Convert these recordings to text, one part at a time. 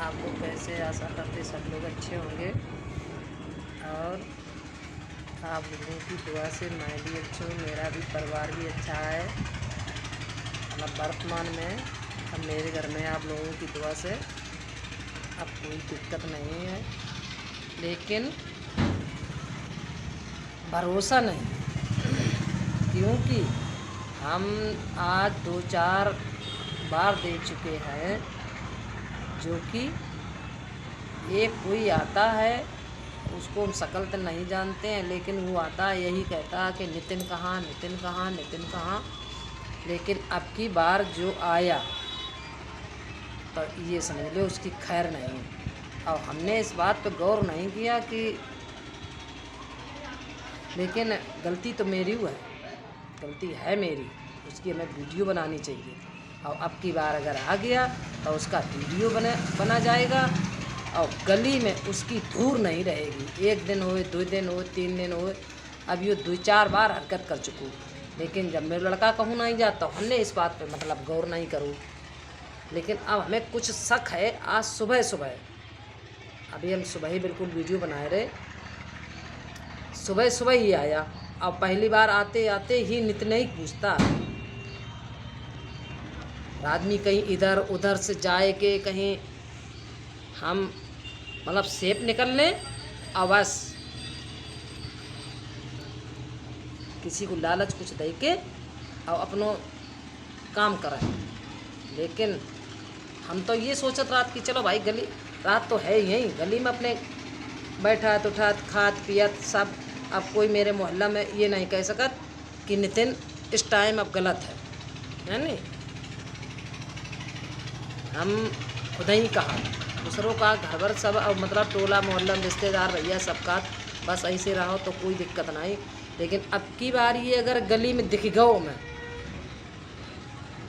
आप लोग कैसे, आशा करते सब लोग अच्छे होंगे और आप लोगों की दुआ से मैं भी अच्छी हूँ। मेरा भी परिवार भी अच्छा है। मतलब वर्तमान में अब मेरे घर में आप लोगों की दुआ से अब कोई दिक्कत नहीं है, लेकिन भरोसा नहीं, क्योंकि हम आज 2-4 बार दे चुके हैं। जो कि एक कोई आता है, उसको हम शक्ल तो नहीं जानते हैं, लेकिन वो आता है यही कहता है कि नितिन कहाँ, नितिन कहाँ, नितिन कहाँ। लेकिन अब की बार जो आया तो ये समझ लो उसकी खैर नहीं। और हमने इस बात पर गौर नहीं किया कि, लेकिन गलती तो मेरी हुआ है, गलती है मेरी, उसकी हमें वीडियो बनानी चाहिए। और अब की बार अगर आ गया तो उसका वीडियो बना जाएगा और गली में उसकी धूर नहीं रहेगी। 1 दिन होए, 2 दिन होए, 3 दिन होए, अब ये 2-4 बार हरकत कर चुकूँ। लेकिन जब मेरा लड़का कहूँ नहीं जाता, हमने इस बात पे मतलब गौर नहीं करूँ। लेकिन अब हमें कुछ शक है। आज सुबह सुबह, अभी हम सुबह ही बिल्कुल वीडियो बनाए रहे, सुबह सुबह ही आया। अब पहली बार आते आते ही नित्य ही पूछता, आदमी कहीं इधर उधर से जाए के कहीं हम मतलब सेफ निकल लें और बस किसी को लालच कुछ दे के और अपनो काम करें। लेकिन हम तो ये सोचत रात कि चलो भाई गली, रात तो है यहीं गली में अपने बैठा उठात खात पियत सब। अब कोई मेरे मोहल्ला में ये नहीं कह सकत कि नितिन इस टाइम अब गलत है नहीं। हम खुद ही कहा, दूसरों का घर भर सब अब मतलब टोला मोहल्ला रिश्तेदार भैया सबका बस ऐसे रहो तो कोई दिक्कत नहीं। लेकिन अब की बार ये अगर गली में दिख गओ मैं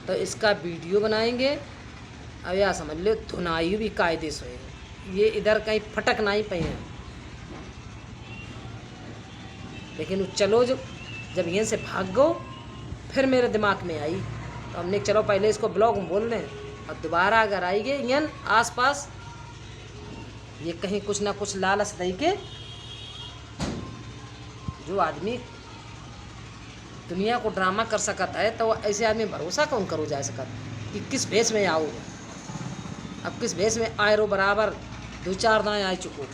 तो इसका वीडियो बनाएंगे। अब या समझ लो धुनाई भी कायदे से होगी, ये इधर कहीं फटक नहीं पाए हैं। लेकिन वो चलो जब यहाँ से भाग गो, फिर मेरे दिमाग में आई तो हमने चलो पहले इसको ब्लॉग में बोल दें और दोबारा अगर आई गए यहाँ आस पास ये कहीं कुछ ना कुछ लालच दे के, जो आदमी दुनिया को ड्रामा कर सकता है तो ऐसे आदमी भरोसा कौन करो जा सकता कि किस भेष में आओ। अब किस भेष में आए रो बराबर 2-4 दाएँ आ चुको।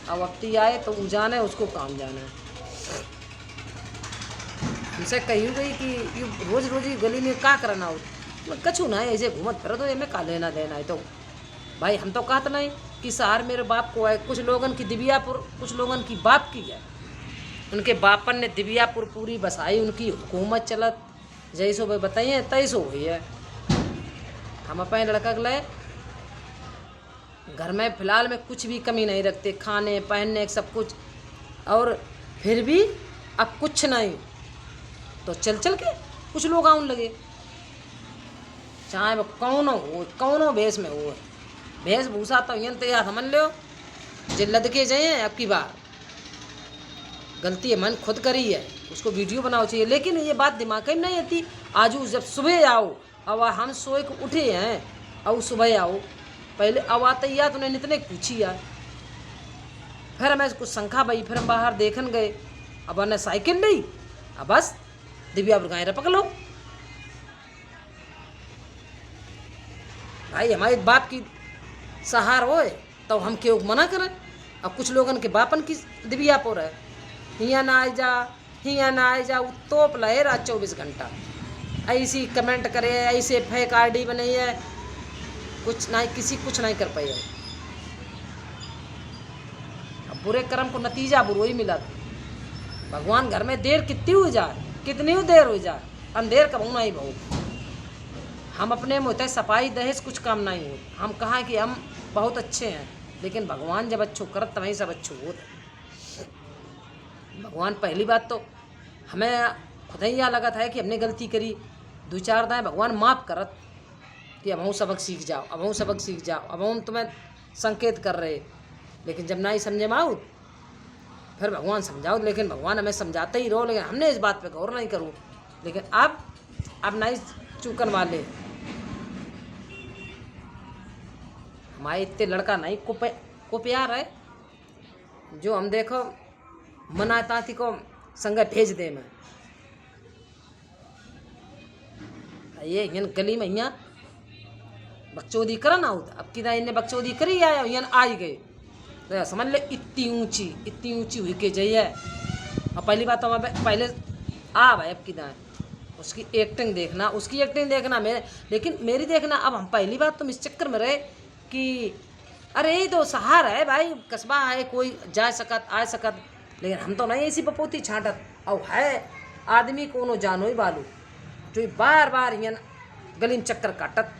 अब ती आए तो जाना है उसको काम जाना है। हमसे कही गई कि ये रोज़ रोज़ ही गली में का करना हो, मैं कछू ना है ऐसे घूमत फिर तो ये में का लेना देना है। तो भाई हम तो कहते नहीं कि शहर मेरे बाप को है, कुछ लोगन की दिव्यापुर, कुछ लोगन की बाप की है। उनके बापन ने दिव्यापुर पूरी बसाई, उनकी हुकूमत चलत जैसो भाई बताइए तैसो हुई है। हम अपने लड़का के लिए घर में फ़िलहाल में कुछ भी कमी नहीं रखते, खाने पहनने सब कुछ। और फिर भी अब कुछ नहीं तो चल के कुछ लोग आउन लगे, चाहे वो कौनो भेष में हो। वेशभूषा तो यंत्र या समझ लो जे लद के जाए। अब की बार गलती है मन खुद करी है, उसको वीडियो बनाओ चाहिए। लेकिन ये बात दिमाग में नहीं आती। आजू जब सुबह आओ, अब हम सोए को उठे हैं और सुबह आओ, पहले अब आते या तो इतने पूछी यार। फिर हमें कुछ शंका भाई, फिर हम बाहर देखन गए, अब ने साइकिल ली, अब बस दिव्या गाय रपक लो। भाई हमारे बाप की सहार होए तो हम क्यों मना करें। अब कुछ लोगन के बापन की दिव्यापुर है, हियाँ ना आ जा, हियाँ ना आ जा, तोप लहे रात 24 घंटा ऐसी कमेंट करे, ऐसे फेक आईडी बनाई है, कुछ नहीं किसी कुछ नहीं कर पाए। अब बुरे कर्म को नतीजा बुरा ही मिला। भगवान घर में देर कितनी हो जाए, कितनी देर हो जाए, अंधेर कब होना ही बहु। हम अपने में होते सफाई दहेज कुछ काम नहीं हो। हम कहा कि हम बहुत अच्छे हैं, लेकिन भगवान जब अच्छो करत तभी सब अच्छो होता। भगवान पहली बात तो हमें खुद ही यहाँ लगा था कि हमने गलती करी, 2-4 दाएँ भगवान माफ़ करत कि अब हम सबक सीख जाओ, अब हम सबक सीख जाओ, अब हम तुम्हें संकेत कर रहे। लेकिन जब ना ही समझे में आओ फिर भगवान समझाओ। लेकिन भगवान हमें समझाते ही रहो, लेकिन हमने इस बात पे गौर नहीं करूँ। लेकिन अब नहीं चूकन वाले हमारे इतने लड़का नहीं को प्यार है जो हम देखो मना ताती को संग भेज दे मैं ये यन गली में यहाँ बकचोदी करा ना होता अब कि इन्हें बकचोदी करी आया यन आई गए तो समझ ले इतनी ऊंची हुई के जाइए। और पहली बात तो पहले आ भाई अब कि उसकी एक्टिंग देखना मेरे लेकिन मेरी देखना। अब हम पहली बात तुम इस चक्कर में रहे कि अरे ये तो सहार है भाई कस्बा है कोई जा सकत आ सकत लेकिन हम तो नहीं ऐसी बपोती छाटत और है आदमी कोनो जानो ही बालू जो बार बार यन गली में चक्कर काटत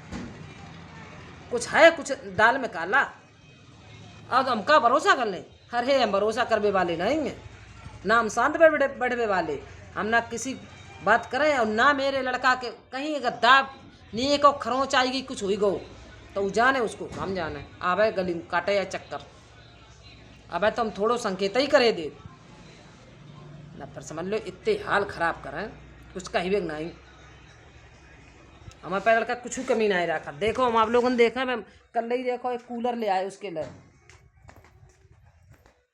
कुछ है कुछ दाल में काला। अब हम का भरोसा कर लें अरे हम भरोसा करने वाले नहीं हैं ना हम शांत बैठने वाले हम ना किसी बात करें और ना मेरे लड़का के कहीं अगर दाब नहीं को खरोंच आएगी कुछ हुई गो तो जाने उसको हम जाने आवे गली में काटे या चक्कर अब तो हम थोड़ो संकेत ही करे दे ना पर समझ लो इतने हाल खराब करें कुछ कही नहीं हमारे पैर लड़का कुछ कमी नहीं रखा। देखो हम आप लोगों ने देखा मैं कल ही देखो एक कूलर ले आए उसके लिए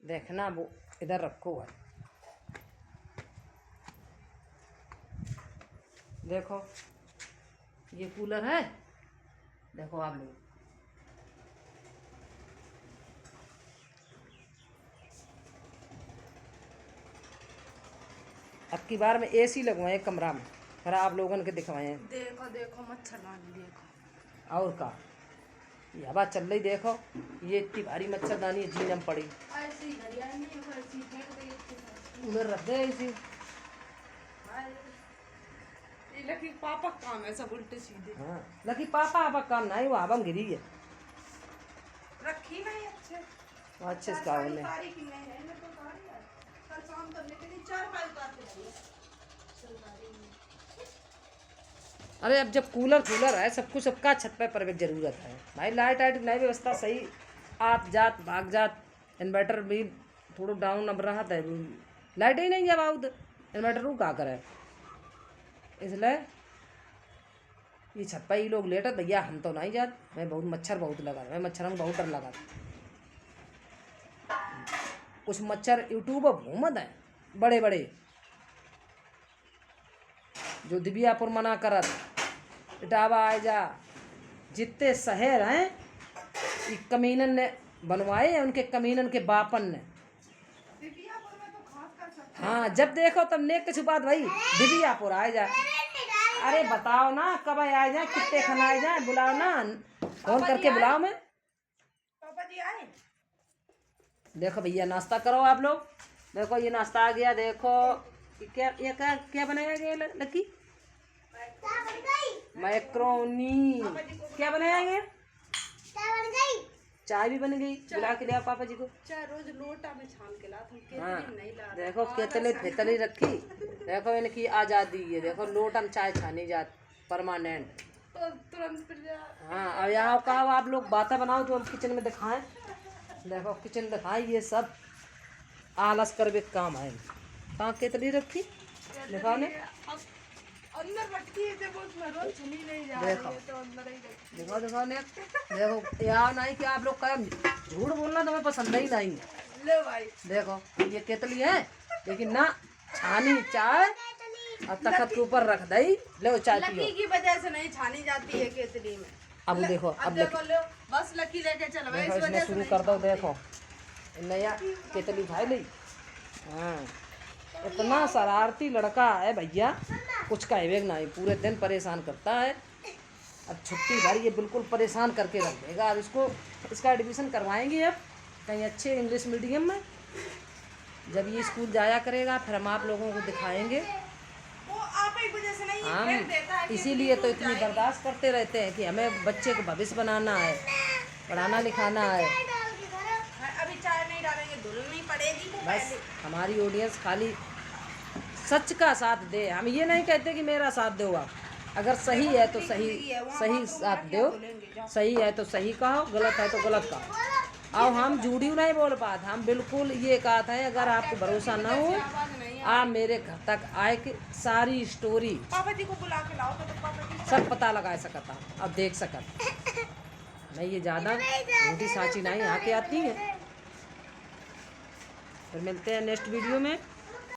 देखना वो इधर रखो है देखो ये कूलर है देखो आप लोग अब की बार में एसी लगवाए कमरा में फिर आप लोगों के दिखवाए देखो देखो मच्छरदानी देखो और का ये हवा चल रही देखो ये इतनी भारी मच्छरदानी जीनम पड़ी ऐसी हरियाली में ऐसी फेंक दे उधर रख दे ऐसी ये लकी पापा काम है सब उल्टे सीधे। हाँ लकी पापा अब काम नहीं वो आबम गिरी है रखी नहीं अच्छे अच्छे से काम है तारीख नहीं है मैं तो गाड़ी है कल शाम करने के लिए 4-5 बार चली अरे अब जब कूलर है सब कुछ सबका छत पे पर जरूरत है भाई लाइट नहीं व्यवस्था सही आप जात भाग जात इन्वर्टर भी थोड़ा डाउन अब रहा था लाइट ही नहीं जब आउट इन्वर्टर वो क्या करे इसलिए ये छत पे ही लोग लेट भैया हम तो नहीं जात मैं बहुत मच्छर बहुत लगा मैं मच्छर में बहुत डर लगा कुछ मच्छर यूट्यूब पर घूमत है बड़े बड़े जो दिव्यापुर मना करत इटावा आ जा जितने शहर हैं ये कमीनन ने बनवाए हैं उनके कमीनन के बापन ने। हाँ जब देखो तब नेक कुछ बात भाई दिव्यापुर आए जा अरे बताओ ना कब आए जाए कितने खाना आए जाए बुलाओ ना फोन करके बुलाओ मैं पापा जी आए देखो भैया नाश्ता करो आप लोग देखो ये नाश्ता आ गया देखो क्या बनाया गया लकी मैक्रोनी क्या बनाया गया चाय भी बन गई बुला के लिया पापा जी को चाय रोज लोटा में छान के लात हम हाँ नहीं ला देखो केतली फेतली रखी देखो इनकी आज़ादी है देखो लोटा में चाय छानी जात परमानेंट तो तुरंत हाँ अब यहाँ का आप लोग बातें बनाओ तो हम किचन में दिखाएं देखो किचन दिखाएं ये सब आलस कर भी काम है कहाँ केतली रखी दिखाओ ने अंदर रखी है जब उसमें रोज चली नहीं जा देखो रही है तो अंदर ही रखी देखो देखो ने देखो यहाँ नहीं कि आप लोग का झूठ बोलना तुम्हें पसंद ही नहीं है ले भाई देखो ये केतली है लेकिन ना छानी चाय और तखत के ऊपर रख दई लो चाय पियो लकी की वजह से नहीं छानी जाती है केतली में अब देखो अब देखो लो बस लकी लेके चलो भाई देखो इस इसमें वजह से शुरू नहीं कर दो छानती। देखो नया केतली भाई ली हाँ इतना शरारती लड़का है भैया कुछ का हिवेग नहीं पूरे दिन परेशान करता है। अब छुट्टी भर ये बिल्कुल परेशान करके रख देगा। अब इसका एडमिशन करवाएंगे अब कहीं अच्छे इंग्लिश मीडियम में जब ये स्कूल जाया करेगा फिर हम आप लोगों को दिखाएंगे। वो आप ही वजह से नहीं हम फेंक देता है कि इसीलिए तो इतनी बर्दाश्त करते रहते हैं कि हमें बच्चे का भविष्य बनाना है पढ़ाना लिखाना है। अभी चाय नहीं डालेंगे धुलनी पड़ेगी वो बस पहले। हमारी ऑडियंस खाली सच का साथ दे। हम ये नहीं कहते कि मेरा साथ दो आप अगर सही है तो सही साथ दो सही है तो सही कहो गलत है तो गलत कहो। और हम झूठी नहीं बोल पाते हम बिल्कुल ये कहा था अगर आपको भरोसा ना हो आप मेरे घर तक आए कि सारी स्टोरी पापा जी को बुला के लाओ तो पापा जी सब पता लगा सकता अब देख सकत नहीं ये ज़्यादा रोटी साची नहीं आके आती है। फिर मिलते हैं नेक्स्ट वीडियो में।